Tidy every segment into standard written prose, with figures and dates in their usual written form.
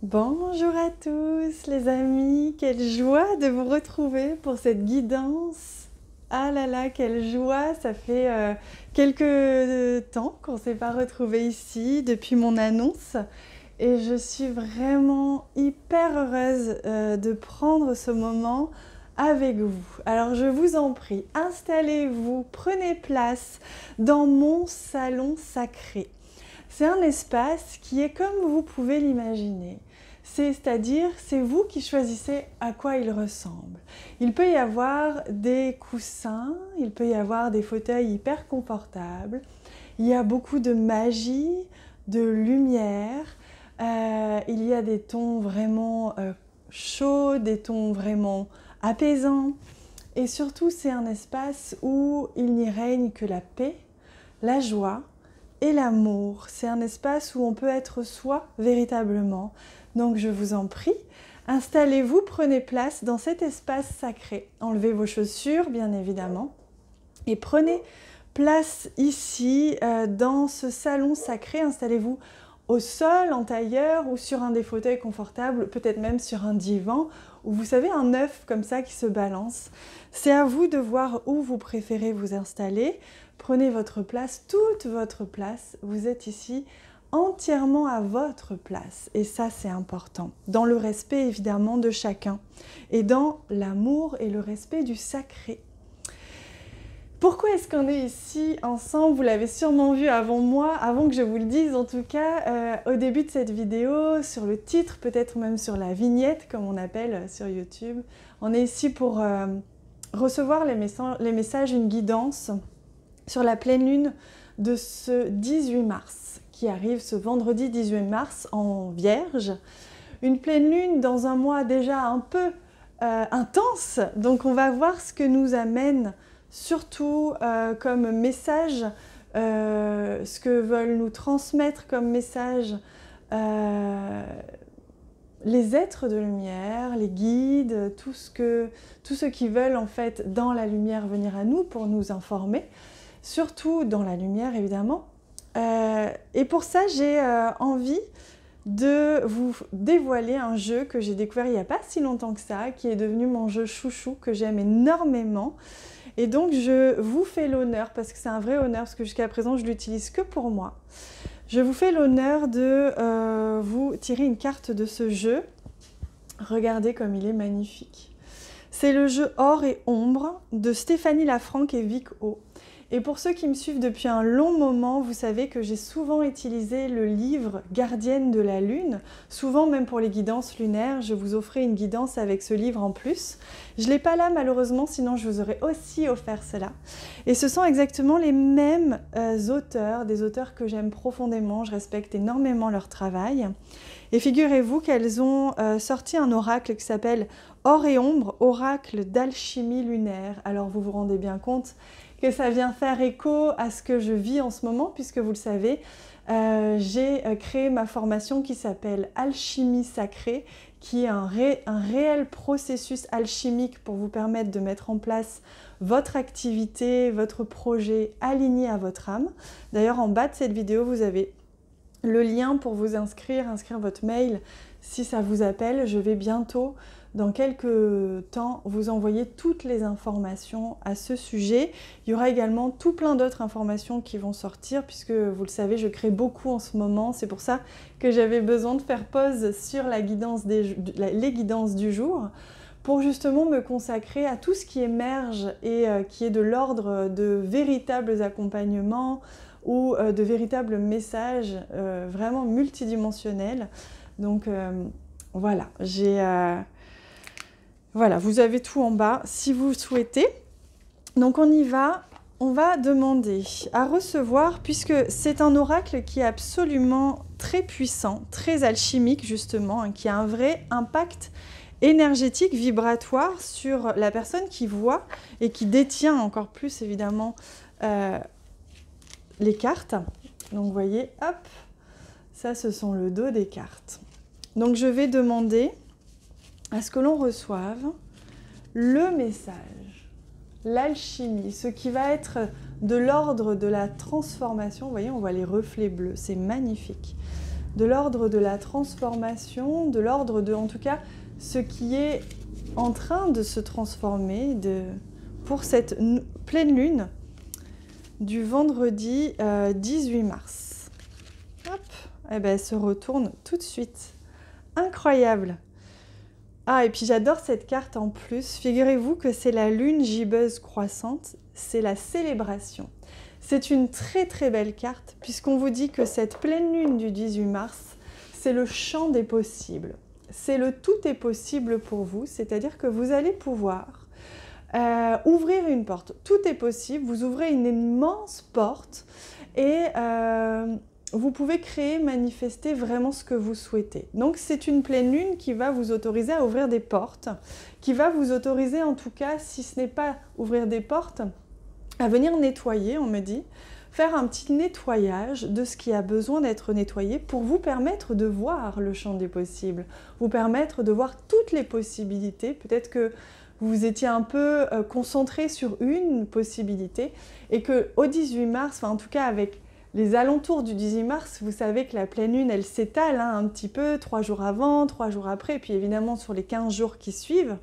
Bonjour à tous les amis, quelle joie de vous retrouver pour cette guidance. Ah là là, quelle joie, ça fait quelques temps qu'on ne s'est pas retrouvés ici depuis mon annonce et je suis vraiment hyper heureuse de prendre ce moment avec vous. Alors je vous en prie, installez-vous, prenez place dans mon salon sacré. C'est un espace qui est comme vous pouvez l'imaginer. C'est-à-dire, c'est vous qui choisissez à quoi il ressemble. Il peut y avoir des coussins, il peut y avoir des fauteuils hyper confortables. Il y a beaucoup de magie, de lumière. Il y a des tons vraiment chauds, des tons vraiment apaisants. Et surtout, c'est un espace où il n'y règne que la paix, la joie et l'amour. C'est un espace où on peut être soi véritablement. Donc je vous en prie, installez-vous, prenez place dans cet espace sacré. Enlevez vos chaussures, bien évidemment, et prenez place ici, dans ce salon sacré. Installez-vous au sol, en tailleur ou sur un des fauteuils confortables, peut-être même sur un divan, ou vous savez, un œuf comme ça qui se balance. C'est à vous de voir où vous préférez vous installer. Prenez votre place, toute votre place. Vous êtes ici entièrement à votre place. Et ça, c'est important. Dans le respect, évidemment, de chacun. Et dans l'amour et le respect du sacré. Pourquoi est-ce qu'on est ici ensemble? Vous l'avez sûrement vu avant moi, avant que je vous le dise en tout cas, au début de cette vidéo, sur le titre, peut-être même sur la vignette, comme on appelle sur YouTube. On est ici pour recevoir les messages, une guidance sur la pleine lune de ce 18 mars, qui arrive ce vendredi 18 mars en Vierge. Une pleine lune dans un mois déjà un peu intense, donc on va voir ce que nous amène surtout comme message, ce que veulent nous transmettre comme message les êtres de lumière, les guides, tous ceux qui veulent en fait dans la lumière venir à nous pour nous informer, surtout dans la lumière évidemment. Et pour ça j'ai envie de vous dévoiler un jeu que j'ai découvert il n'y a pas si longtemps que ça, qui est devenu mon jeu chouchou, que j'aime énormément. Et donc je vous fais l'honneur, parce que c'est un vrai honneur, parce que jusqu'à présent je l'utilise que pour moi. Je vous fais l'honneur de vous tirer une carte de ce jeu. Regardez comme il est magnifique. C'est le jeu Or et Ombre de Stéphanie Lafranc et Vic O. Et pour ceux qui me suivent depuis un long moment, vous savez que j'ai souvent utilisé le livre Gardienne de la Lune. Souvent, même pour les guidances lunaires, je vous offrais une guidance avec ce livre en plus. Je ne l'ai pas là malheureusement, sinon je vous aurais aussi offert cela. Et ce sont exactement les mêmes auteurs, des auteurs que j'aime profondément, je respecte énormément leur travail. Et figurez-vous qu'elles ont sorti un oracle qui s'appelle Or et Ombre, oracle d'alchimie lunaire. Alors vous vous rendez bien compte que ça vient faire écho à ce que je vis en ce moment, puisque vous le savez, j'ai créé ma formation qui s'appelle Alchimie Sacrée, qui est un réel processus alchimique pour vous permettre de mettre en place votre activité, votre projet aligné à votre âme. D'ailleurs, en bas de cette vidéo, vous avez le lien pour vous inscrire votre mail si ça vous appelle. Je vais bientôt, dans quelques temps, vous envoyer toutes les informations à ce sujet. Il y aura également tout plein d'autres informations qui vont sortir, puisque vous le savez, je crée beaucoup en ce moment. C'est pour ça que j'avais besoin de faire pause sur les guidances du jour, pour justement me consacrer à tout ce qui émerge et qui est de l'ordre de véritables accompagnements ou de véritables messages vraiment multidimensionnels. Donc voilà, voilà, vous avez tout en bas si vous souhaitez. Donc on y va, on va demander à recevoir, puisque c'est un oracle qui est absolument très puissant, très alchimique justement, hein, qui a un vrai impact énergétique, vibratoire sur la personne qui voit et qui détient encore plus évidemment les cartes. Donc vous voyez, hop, ça ce sont le dos des cartes. Donc je vais demander à ce que l'on reçoive le message, l'alchimie, ce qui va être de l'ordre de la transformation. Vous voyez, on voit les reflets bleus, c'est magnifique. de l'ordre de la transformation, de l'ordre de, en tout cas, ce qui est en train de se transformer pour cette pleine lune du vendredi 18 mars. Hop, et ben, elle se retourne tout de suite. Incroyable! Ah, et puis j'adore cette carte en plus. Figurez-vous que c'est la lune gibbeuse croissante, c'est la célébration. C'est une très très belle carte puisqu'on vous dit que cette pleine lune du 18 mars, c'est le champ des possibles. C'est le tout est possible pour vous, c'est-à-dire que vous allez pouvoir ouvrir une porte. Tout est possible, vous ouvrez une immense porte et vous pouvez créer, manifester vraiment ce que vous souhaitez. Donc c'est une pleine lune qui va vous autoriser à ouvrir des portes, qui va vous autoriser en tout cas, si ce n'est pas ouvrir des portes, à venir nettoyer, on me dit, faire un petit nettoyage de ce qui a besoin d'être nettoyé pour vous permettre de voir le champ des possibles, vous permettre de voir toutes les possibilités. Peut-être que vous étiez un peu concentré sur une possibilité et qu'au 18 mars, enfin en tout cas avec les alentours du 18 mars, vous savez que la pleine lune, elle s'étale un petit peu, 3 jours avant, 3 jours après, et puis évidemment sur les 15 jours qui suivent.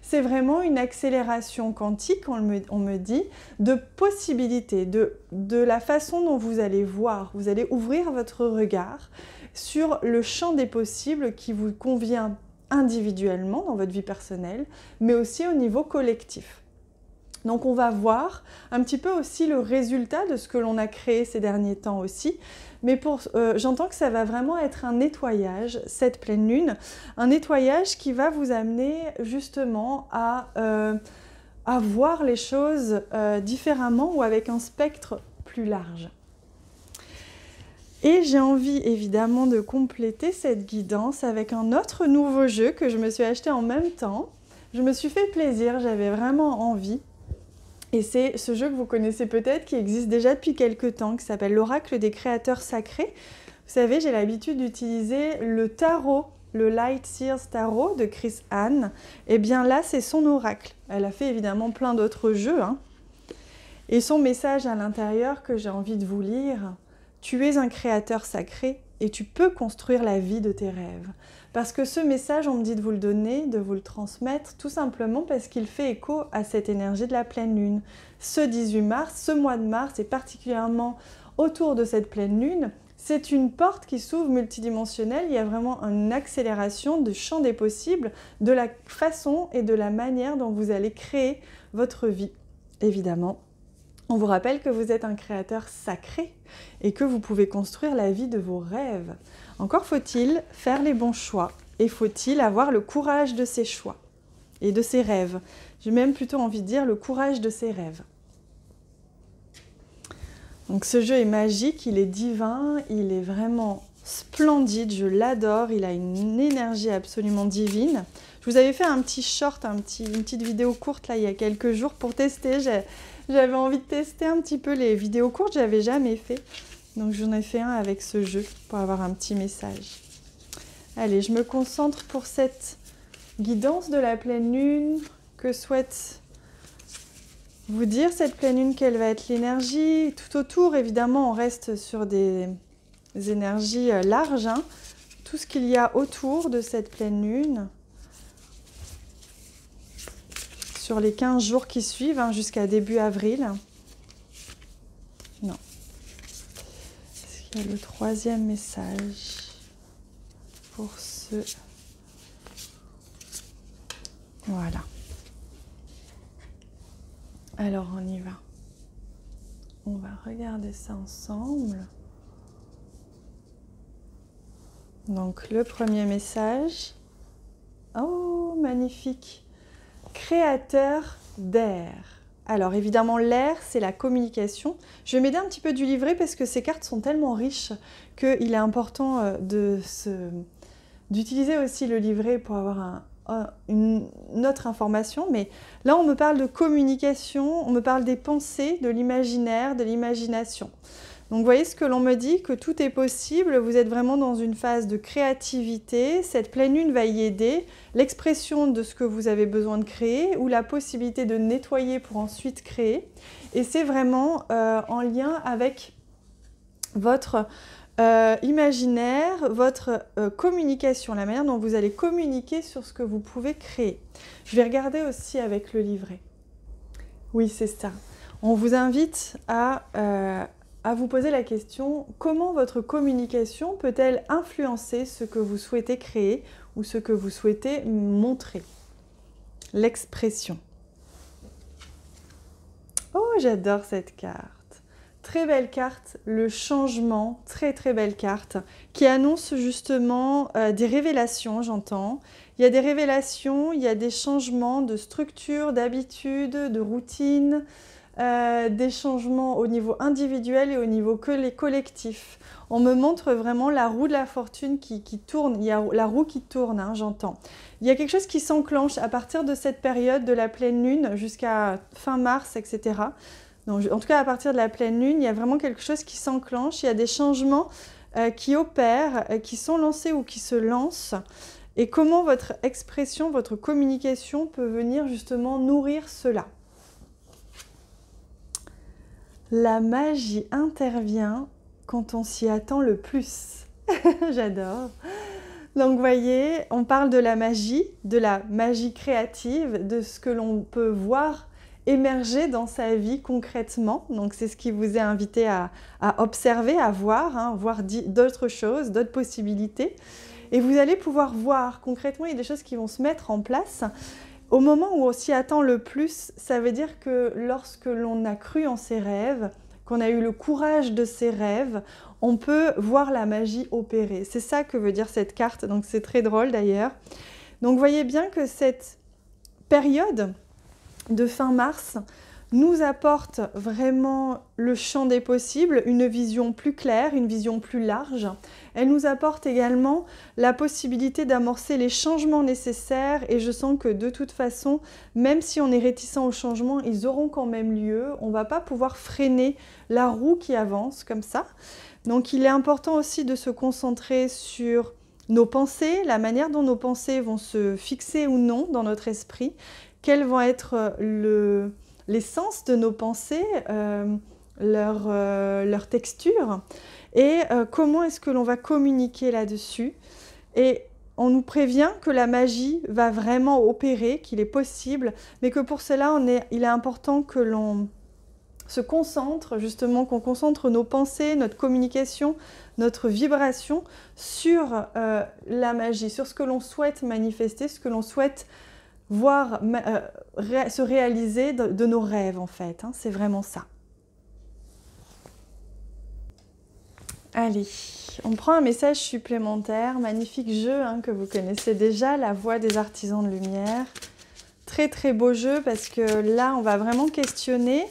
C'est vraiment une accélération quantique, on me dit, de possibilités, de la façon dont vous allez voir. Vous allez ouvrir votre regard sur le champ des possibles qui vous convient individuellement dans votre vie personnelle, mais aussi au niveau collectif. Donc on va voir un petit peu aussi le résultat de ce que l'on a créé ces derniers temps aussi. Mais j'entends que ça va vraiment être un nettoyage, cette pleine lune, un nettoyage qui va vous amener justement à voir les choses différemment ou avec un spectre plus large. Et j'ai envie évidemment de compléter cette guidance avec un autre nouveau jeu que je me suis acheté en même temps. Je me suis fait plaisir, j'avais vraiment envie. Et c'est ce jeu que vous connaissez peut-être, qui existe déjà depuis quelques temps, qui s'appelle l'Oracle des créateurs sacrés. Vous savez, j'ai l'habitude d'utiliser le tarot, le Light Seers Tarot de Chris Anne. Et bien là, c'est son oracle. Elle a fait évidemment plein d'autres jeux. Et son message à l'intérieur que j'ai envie de vous lire, « Tu es un créateur sacré et tu peux construire la vie de tes rêves. » Parce que ce message, on me dit de vous le donner, de vous le transmettre, tout simplement parce qu'il fait écho à cette énergie de la pleine lune. Ce 18 mars, ce mois de mars, et particulièrement autour de cette pleine lune, c'est une porte qui s'ouvre multidimensionnelle. Il y a vraiment une accélération du champ des possibles, de la façon et de la manière dont vous allez créer votre vie, évidemment. On vous rappelle que vous êtes un créateur sacré et que vous pouvez construire la vie de vos rêves. Encore faut-il faire les bons choix et faut-il avoir le courage de ses choix et de ses rêves. J'ai même plutôt envie de dire le courage de ses rêves. Donc ce jeu est magique, il est divin, il est vraiment splendide, je l'adore, il a une énergie absolument divine. Je vous avais fait un petit short, une petite vidéo courte là il y a quelques jours pour tester. J'avais envie de tester un petit peu les vidéos courtes, j'avais jamais fait. Donc j'en ai fait un avec ce jeu pour avoir un petit message. Allez, je me concentre pour cette guidance de la pleine lune. Que souhaite vous dire cette pleine lune? Quelle va être l'énergie? Tout autour, évidemment, on reste sur des énergies larges. Tout ce qu'il y a autour de cette pleine lune. Sur les 15 jours qui suivent, jusqu'à début avril. Non. Est-ce qu'il y a le troisième message pour ce... Voilà. Alors, on y va. On va regarder ça ensemble. Donc, le premier message. Oh, magnifique. Créateur d'air. Alors évidemment l'air c'est la communication. Je vais m'aider un petit peu du livret parce que ces cartes sont tellement riches qu'il est important d'utiliser aussi le livret pour avoir une autre information. Mais là on me parle de communication, on me parle des pensées, de l'imaginaire, de l'imagination. Donc vous voyez ce que l'on me dit, que tout est possible, vous êtes vraiment dans une phase de créativité, cette pleine lune va y aider, l'expression de ce que vous avez besoin de créer ou la possibilité de nettoyer pour ensuite créer. Et c'est vraiment en lien avec votre imaginaire, votre communication, la manière dont vous allez communiquer sur ce que vous pouvez créer. Je vais regarder aussi avec le livret. Oui, c'est ça. On vous invite à vous poser la question, comment votre communication peut-elle influencer ce que vous souhaitez créer ou ce que vous souhaitez montrer? L'expression. Oh, j'adore cette carte. Très belle carte, le changement, très très belle carte, qui annonce justement des révélations, j'entends. Il y a des révélations, il y a des changements de structure, d'habitude, de routine, des changements au niveau individuel et au niveau collectif. On me montre vraiment la roue de la fortune qui tourne, il y a la roue qui tourne, hein, j'entends. Il y a quelque chose qui s'enclenche à partir de cette période de la pleine lune jusqu'à fin mars, etc. Donc, en tout cas, à partir de la pleine lune, il y a vraiment quelque chose qui s'enclenche, il y a des changements qui opèrent, qui sont lancés ou qui se lancent. Et comment votre expression, votre communication peut venir justement nourrir cela. La magie intervient quand on s'y attend le plus. J'adore. Donc, vous voyez, on parle de la magie créative, de ce que l'on peut voir émerger dans sa vie concrètement. Donc, c'est ce qui vous est invité à observer, à voir, hein, voir d'autres choses, d'autres possibilités. Et vous allez pouvoir voir concrètement, il y a des choses qui vont se mettre en place. Au moment où on s'y attend le plus, ça veut dire que lorsque l'on a cru en ses rêves, qu'on a eu le courage de ses rêves, on peut voir la magie opérer. C'est ça que veut dire cette carte, donc c'est très drôle d'ailleurs. Donc vous voyez bien que cette période de fin mars nous apporte vraiment le champ des possibles, une vision plus claire, une vision plus large. Elle nous apporte également la possibilité d'amorcer les changements nécessaires et je sens que de toute façon, même si on est réticent au changement, ils auront quand même lieu. On ne va pas pouvoir freiner la roue qui avance comme ça. Donc il est important aussi de se concentrer sur nos pensées, la manière dont nos pensées vont se fixer ou non dans notre esprit, quels vont être l'essence de nos pensées, leur texture et comment est-ce que l'on va communiquer là-dessus. Et on nous prévient que la magie va vraiment opérer, qu'il est possible, mais que pour cela, il est important que l'on se concentre, justement, qu'on concentre nos pensées, notre communication, notre vibration sur la magie, sur ce que l'on souhaite manifester, ce que l'on souhaite voir se réaliser de nos rêves en fait, hein, c'est vraiment ça. Allez, on prend un message supplémentaire, magnifique jeu hein, que vous connaissez déjà, la voix des artisans de lumière. Très très beau jeu parce que là on va vraiment questionner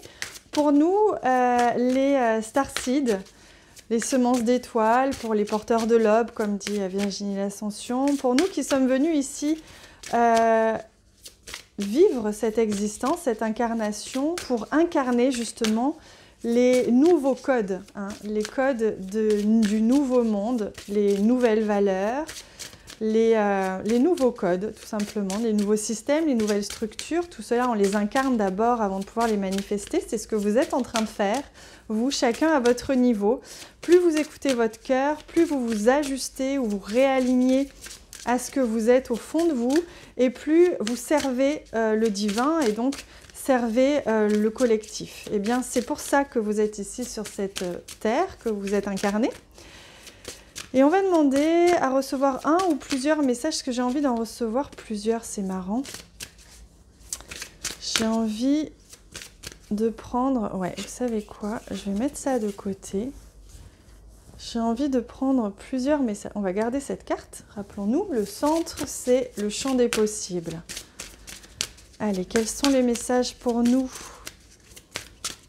pour nous les starseeds, les semences d'étoiles, pour les porteurs de l'aube comme dit Virginie L'Ascension, pour nous qui sommes venus ici vivre cette existence, cette incarnation, pour incarner justement les nouveaux codes, hein, les codes du nouveau monde, les nouvelles valeurs, les nouveaux codes tout simplement, les nouveaux systèmes, les nouvelles structures, tout cela on les incarne d'abord avant de pouvoir les manifester, c'est ce que vous êtes en train de faire, vous chacun à votre niveau. Plus vous écoutez votre cœur, plus vous vous ajustez ou vous réalignez à ce que vous êtes au fond de vous et plus vous servez le divin et donc servez le collectif. Eh bien, c'est pour ça que vous êtes ici sur cette terre, que vous êtes incarné. Et on va demander à recevoir un ou plusieurs messages, parce que j'ai envie d'en recevoir plusieurs, c'est marrant. J'ai envie de prendre... Ouais, vous savez quoi? Je vais mettre ça de côté. J'ai envie de prendre plusieurs messages. On va garder cette carte. Rappelons-nous, le centre, c'est le champ des possibles. Allez, quels sont les messages pour nous?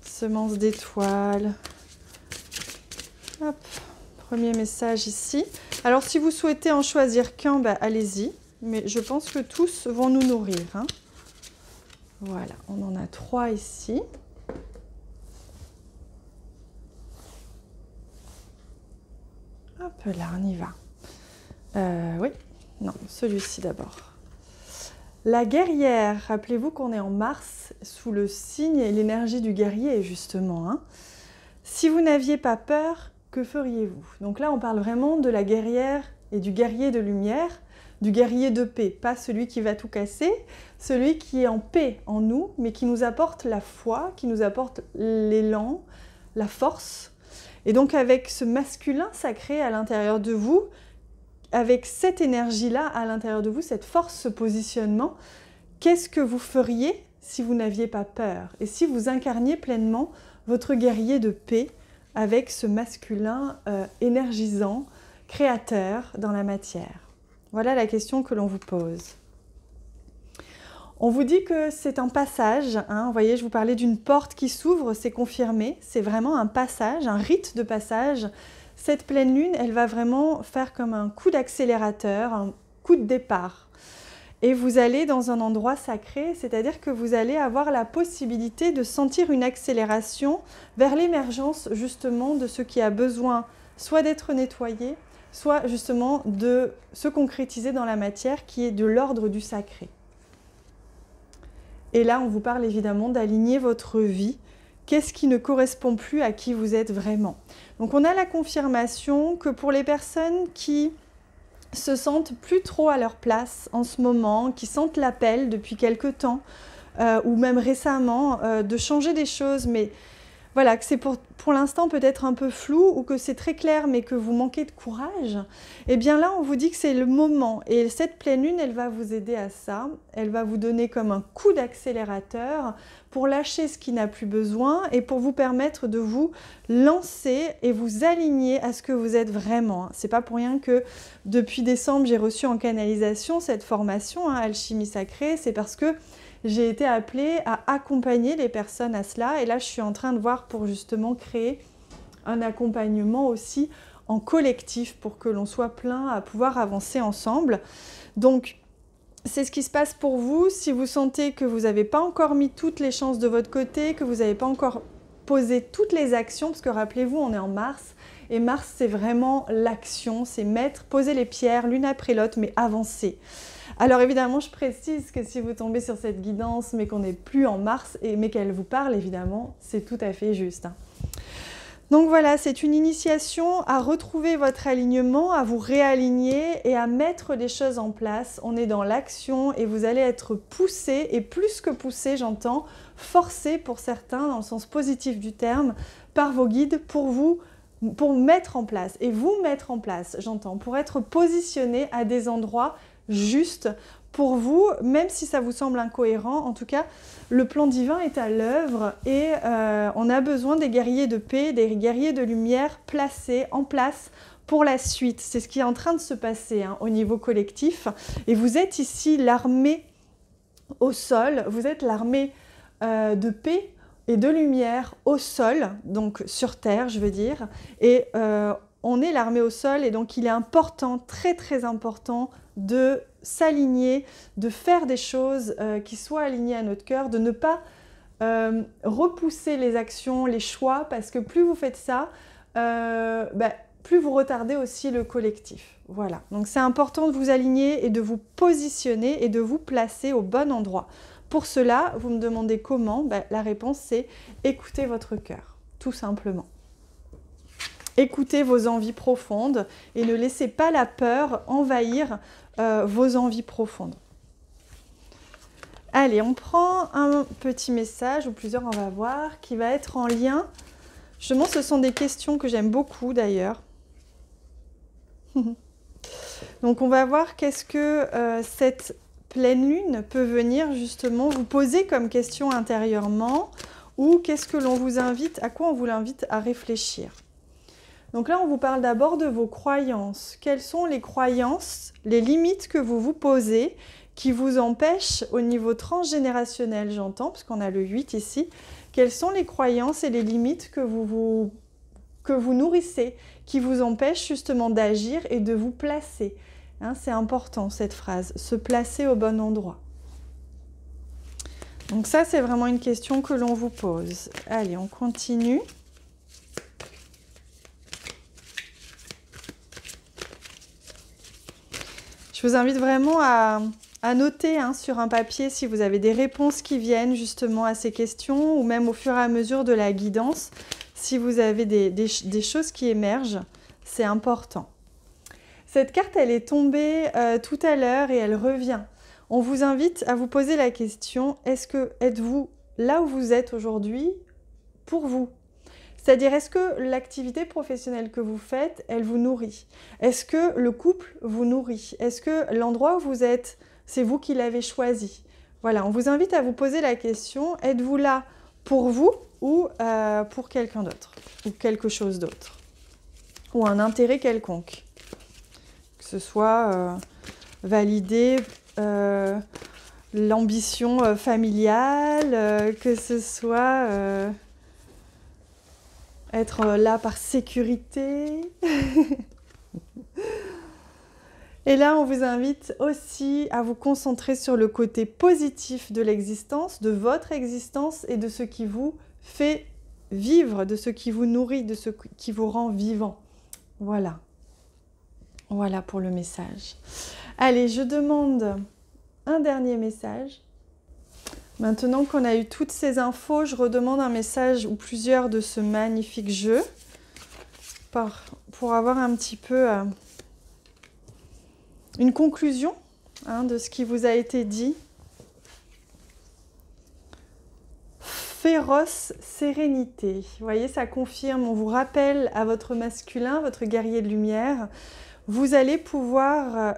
Semences d'étoiles. Hop, premier message ici. Alors, si vous souhaitez en choisir qu'un, bah, allez-y. Mais je pense que tous vont nous nourrir. Hein. Voilà, on en a 3 ici. Hop là, on y va. Oui, non, celui-ci d'abord. La guerrière, rappelez-vous qu'on est en mars, sous le signe et l'énergie du guerrier, justement. Hein. Si vous n'aviez pas peur, que feriez-vous? Donc là, on parle vraiment de la guerrière et du guerrier de lumière, du guerrier de paix, pas celui qui va tout casser, celui qui est en paix en nous, mais qui nous apporte la foi, qui nous apporte l'élan, la force. Et donc avec ce masculin sacré à l'intérieur de vous, avec cette énergie-là à l'intérieur de vous, cette force, ce positionnement, qu'est-ce que vous feriez si vous n'aviez pas peur? Et si vous incarniez pleinement votre guerrier de paix avec ce masculin énergisant, créateur dans la matière? Voilà la question que l'on vous pose. On vous dit que c'est un passage, hein. Vous voyez, je vous parlais d'une porte qui s'ouvre, c'est confirmé, c'est vraiment un passage, un rite de passage. Cette pleine lune, elle va vraiment faire comme un coup d'accélérateur, un coup de départ. Et vous allez dans un endroit sacré, c'est-à-dire que vous allez avoir la possibilité de sentir une accélération vers l'émergence justement de ce qui a besoin soit d'être nettoyé, soit justement de se concrétiser dans la matière qui est de l'ordre du sacré. Et là, on vous parle évidemment d'aligner votre vie. Qu'est-ce qui ne correspond plus à qui vous êtes vraiment? Donc on a la confirmation que pour les personnes qui se sentent plus trop à leur place en ce moment, qui sentent l'appel depuis quelque temps, ou même récemment, de changer des choses, mais voilà, que c'est pour l'instant peut-être un peu flou ou que c'est très clair mais que vous manquez de courage, eh bien là on vous dit que c'est le moment et cette pleine lune elle va vous aider à ça, elle va vous donner comme un coup d'accélérateur pour lâcher ce qui n'a plus besoin et pour vous permettre de vous lancer et vous aligner à ce que vous êtes vraiment. C'est pas pour rien que depuis décembre j'ai reçu en canalisation cette formation, Alchimie Sacrée, c'est parce que j'ai été appelée à accompagner les personnes à cela et là je suis en train de voir pour justement créer un accompagnement aussi en collectif pour que l'on soit plein à pouvoir avancer ensemble. Donc c'est ce qui se passe pour vous. Si vous sentez que vous n'avez pas encore mis toutes les chances de votre côté, que vous n'avez pas encore posé toutes les actions, parce que rappelez-vous on est en mars et mars c'est vraiment l'action, c'est poser les pierres l'une après l'autre mais avancer. Alors évidemment, je précise que si vous tombez sur cette guidance, mais qu'on n'est plus en mars, mais qu'elle vous parle, évidemment, c'est tout à fait juste. Donc voilà, c'est une initiation à retrouver votre alignement, à vous réaligner et à mettre les choses en place. On est dans l'action et vous allez être poussé, et plus que poussé, j'entends, forcé pour certains, dans le sens positif du terme, par vos guides pour mettre en place, et vous mettre en place, j'entends, pour être positionné à des endroits juste pour vous, même si ça vous semble incohérent. En tout cas, le plan divin est à l'œuvre et on a besoin des guerriers de paix, des guerriers de lumière placés en place pour la suite. C'est ce qui est en train de se passer au niveau collectif. Et vous êtes ici l'armée au sol, vous êtes l'armée de paix et de lumière au sol, donc sur terre je veux dire, et on est l'armée au sol et donc il est important, très très important de s'aligner, de faire des choses qui soient alignées à notre cœur, de ne pas repousser les actions, les choix, parce que plus vous faites ça, plus vous retardez aussi le collectif. Voilà, donc c'est important de vous aligner et de vous positionner et de vous placer au bon endroit. Pour cela, vous me demandez comment? La réponse c'est écoutez votre cœur, tout simplement. Écoutez vos envies profondes et ne laissez pas la peur envahir vos envies profondes. Allez, on prend un petit message, ou plusieurs on va voir, qui va être en lien. Justement, ce sont des questions que j'aime beaucoup d'ailleurs. Donc on va voir qu'est-ce que cette pleine lune peut venir justement vous poser comme question intérieurement, ou qu'est-ce que l'on vous invite, à quoi on vous invite à réfléchir. Donc là, on vous parle d'abord de vos croyances. Quelles sont les croyances, les limites que vous vous posez qui vous empêchent au niveau transgénérationnel, j'entends, parce qu'on a le 8 ici. Quelles sont les croyances et les limites que vous nourrissez, qui vous empêchent justement d'agir et de vous placer. C'est important cette phrase, se placer au bon endroit. Donc ça, c'est vraiment une question que l'on vous pose. Allez, on continue. Je vous invite vraiment à noter sur un papier si vous avez des réponses qui viennent justement à ces questions ou même au fur et à mesure de la guidance. si vous avez des choses qui émergent, c'est important. Cette carte, elle est tombée tout à l'heure et elle revient. On vous invite à vous poser la question, êtes-vous là où vous êtes aujourd'hui pour vous? C'est-à-dire, est-ce que l'activité professionnelle que vous faites, elle vous nourrit? Est-ce que le couple vous nourrit? Est-ce que l'endroit où vous êtes, c'est vous qui l'avez choisi? Voilà, on vous invite à vous poser la question, êtes-vous là pour vous ou pour quelqu'un d'autre? Ou quelque chose d'autre? Ou un intérêt quelconque? Que ce soit valider l'ambition familiale, que ce soit être là par sécurité. Et là, on vous invite aussi à vous concentrer sur le côté positif de l'existence, de votre existence et de ce qui vous fait vivre, de ce qui vous nourrit, de ce qui vous rend vivant. Voilà. Voilà pour le message. Allez, je demande un dernier message. Maintenant qu'on a eu toutes ces infos, je redemande un message ou plusieurs de ce magnifique jeu pour avoir un petit peu une conclusion de ce qui vous a été dit. Féroce sérénité. Vous voyez, ça confirme, on vous rappelle à votre masculin, votre guerrier de lumière, vous allez pouvoir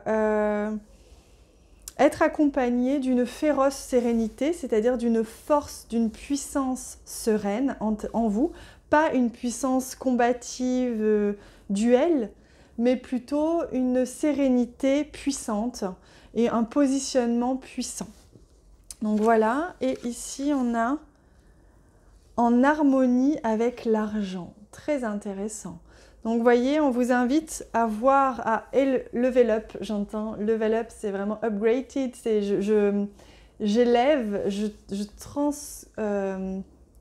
être accompagné d'une féroce sérénité, c'est-à-dire d'une force, d'une puissance sereine en vous, pas une puissance combative, duel, mais plutôt une sérénité puissante et un positionnement puissant. Donc voilà, et ici on a en harmonie avec l'argent, très intéressant. Donc vous voyez, on vous invite à voir, à level up, j'entends, level up c'est vraiment upgraded, c'est j'élève,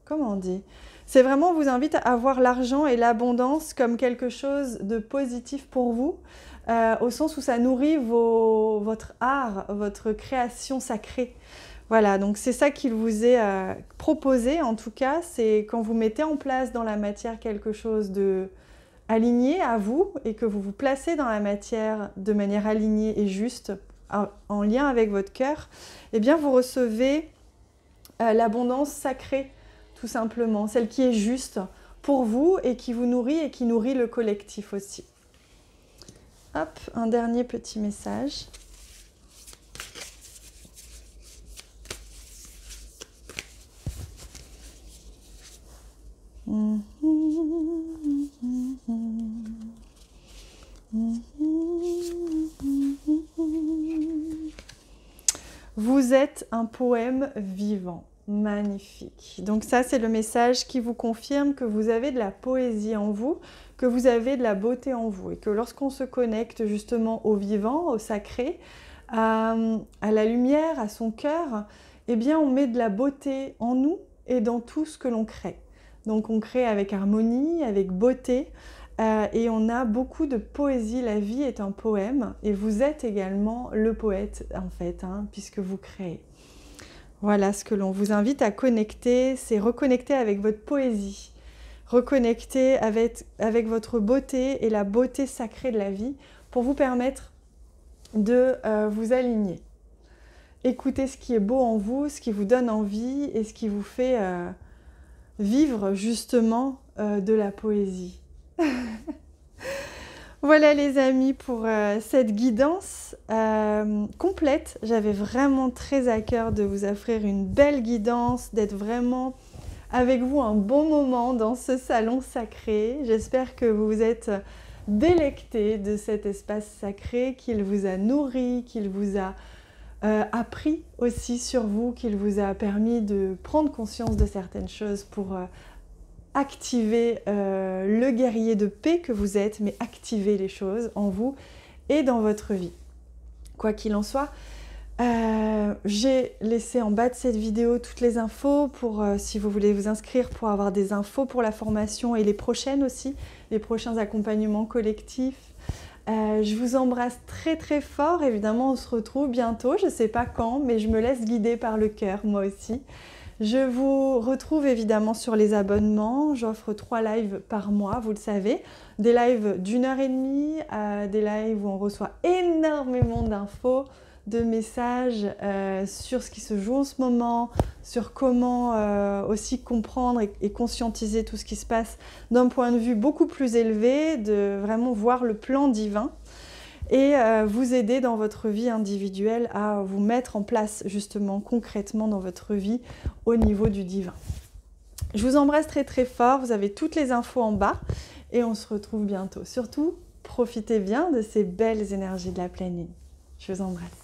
comment on dit? C'est vraiment, on vous invite à voir l'argent et l'abondance comme quelque chose de positif pour vous, au sens où ça nourrit votre art, votre création sacrée. Voilà, donc c'est ça qu'il vous est proposé en tout cas, c'est quand vous mettez en place dans la matière quelque chose de aligné à vous et que vous vous placez dans la matière de manière alignée et juste, en lien avec votre cœur, eh bien vous recevez l'abondance sacrée, tout simplement, celle qui est juste pour vous et qui vous nourrit et qui nourrit le collectif aussi. Hop, un dernier petit message. Vous êtes un poème vivant, magnifique. Donc ça, c'est le message qui vous confirme que vous avez de la poésie en vous, que vous avez de la beauté en vous et que lorsqu'on se connecte justement au vivant, au sacré, à la lumière, à son cœur, eh bien on met de la beauté en nous et dans tout ce que l'on crée. Donc on crée avec harmonie, avec beauté, et on a beaucoup de poésie. La vie est un poème, et vous êtes également le poète, en fait, puisque vous créez. Voilà ce que l'on vous invite à connecter, c'est reconnecter avec votre poésie, reconnecter avec votre beauté et la beauté sacrée de la vie, pour vous permettre de vous aligner. Écoutez ce qui est beau en vous, ce qui vous donne envie, et ce qui vous fait vivre justement de la poésie. Voilà les amis pour cette guidance complète. J'avais vraiment très à cœur de vous offrir une belle guidance, d'être vraiment avec vous un bon moment dans ce salon sacré. J'espère que vous vous êtes délectés de cet espace sacré, qu'il vous a nourri, qu'il vous a appris aussi sur vous, qu'il vous a permis de prendre conscience de certaines choses pour activer le guerrier de paix que vous êtes, mais activer les choses en vous et dans votre vie. Quoi qu'il en soit, j'ai laissé en bas de cette vidéo toutes les infos pour si vous voulez vous inscrire pour avoir des infos pour la formation et les prochaines aussi, les prochains accompagnements collectifs. Je vous embrasse très très fort, évidemment on se retrouve bientôt, je ne sais pas quand, mais je me laisse guider par le cœur moi aussi. Je vous retrouve évidemment sur les abonnements. J'offre 3 lives par mois, vous le savez. Des lives d'1h30, des lives où on reçoit énormément d'infos, de messages sur ce qui se joue en ce moment, sur comment aussi comprendre et conscientiser tout ce qui se passe d'un point de vue beaucoup plus élevé, de vraiment voir le plan divin et vous aider dans votre vie individuelle à vous mettre en place justement concrètement dans votre vie au niveau du divin. Je vous embrasse très très fort, vous avez toutes les infos en bas et on se retrouve bientôt. Surtout, profitez bien de ces belles énergies de la pleine lune. Je vous embrasse.